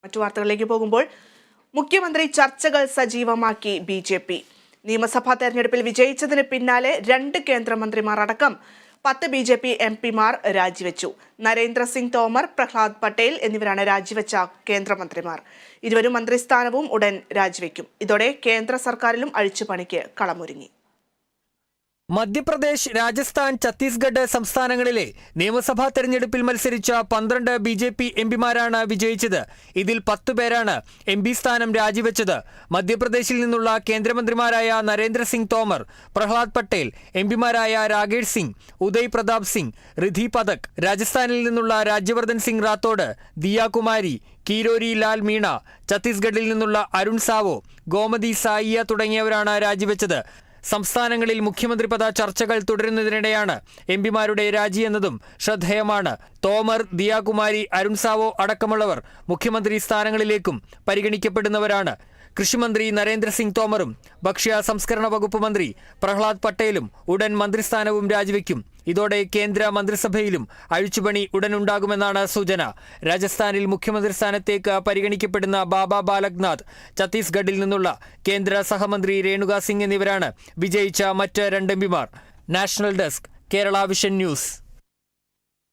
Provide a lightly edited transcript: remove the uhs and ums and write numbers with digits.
മറ്റു വാർത്തകളിലേക്ക് പോകുമ്പോൾ മുഖ്യമന്ത്രി ചർച്ചകൾ സജീവമാക്കി BJP. നിയമസഭാ തെരഞ്ഞെടുപ്പിൽ വിജയിച്ചതിന് പിന്നാലെ 2 കേന്ദ്രമന്ത്രിമാർ അടക്കം 10 BJP MPമാർ രാജിവെച്ചു. നരേന്ദ്ര സിംഗ് തോമർ, പ്രഹ്ലാദ് പട്ടേൽ എന്നിവരാണ് രാജിവെച്ച കേന്ദ്രമന്ത്രിമാർ. ഇരുവരും മന്ത്രിസ്ഥാനവും ഉടൻ രാജിവെക്കും. ഇതോടെ കേന്ദ്ര സർക്കാരിലും അഴിച്ചുപണിക്ക് കളമൊരുങ്ങി. മധ്യപ്രദേശ്, രാജസ്ഥാൻ, ഛത്തീസ്ഗഡ് സംസ്ഥാനങ്ങളിലെ നിയമസഭാ തെരഞ്ഞെടുപ്പിൽ മത്സരിച്ച 12 BJP MPമാരാണ് വിജയിച്ചത്. ഇതിൽ 10 പേരാണ് MP സ്ഥാനം രാജിവെച്ചത്. മധ്യപ്രദേശിൽ നിന്നുള്ള കേന്ദ്രമന്ത്രിമാരായ നരേന്ദ്ര സിംഗ് തോമർ, പ്രഹ്ലാദ് പട്ടേൽ, MPമാരായ രാകേഷ് സിംഗ്, ഉദയ് പ്രതാപ് സിംഗ്, റിധി പഥക്, രാജസ്ഥാനിൽ നിന്നുള്ള രാജ്യവർദ്ധൻ സിംഗ് റാത്തോഡ്, ദിയ കുമാരി, കീരോരി ലാൽ മീണ, ഛത്തീസ്ഗഡിൽ നിന്നുള്ള അരുൺ സാവോ, ഗോമതി സായിയ തുടങ്ങിയവരാണ് രാജിവെച്ചത്. സംസ്ഥാനങ്ങളിൽ മുഖ്യമന്ത്രിപദ ചർച്ചകൾ തുടരുന്നതിനിടെയാണ് MPമാരുടെ രാജിയെന്നതും ശ്രദ്ധേയമാണ്. തോമർ, ദിയാകുമാരി, അരുൺ സാവോ അടക്കമുള്ളവർ മുഖ്യമന്ത്രി സ്ഥാനങ്ങളിലേക്കും പരിഗണിക്കപ്പെടുന്നവരാണ്. കൃഷിമന്ത്രി നരേന്ദ്ര സിംഗ് തോമറും ഭക്ഷ്യ സംസ്കരണ വകുപ്പ് മന്ത്രി പ്രഹ്ലാദ് പട്ടേലും ഉടൻ മന്ത്രിസ്ഥാനവും രാജിവെക്കും. ഇതോടെ കേന്ദ്ര മന്ത്രിസഭയിലും അഴിച്ചുപണി ഉടനുണ്ടാകുമെന്നാണ് സൂചന. രാജസ്ഥാനിൽ മുഖ്യമന്ത്രി സ്ഥാനത്തേക്ക് പരിഗണിക്കപ്പെടുന്ന ബാബ ബാലക്നാഥ്, ഛത്തീസ്ഗഡിൽ നിന്നുള്ള കേന്ദ്ര സഹമന്ത്രി രേണുക സിംഗ് എന്നിവരാണ് വിജയിച്ച മറ്റ് 2 MPമാർ. National desk, Kerala vision news.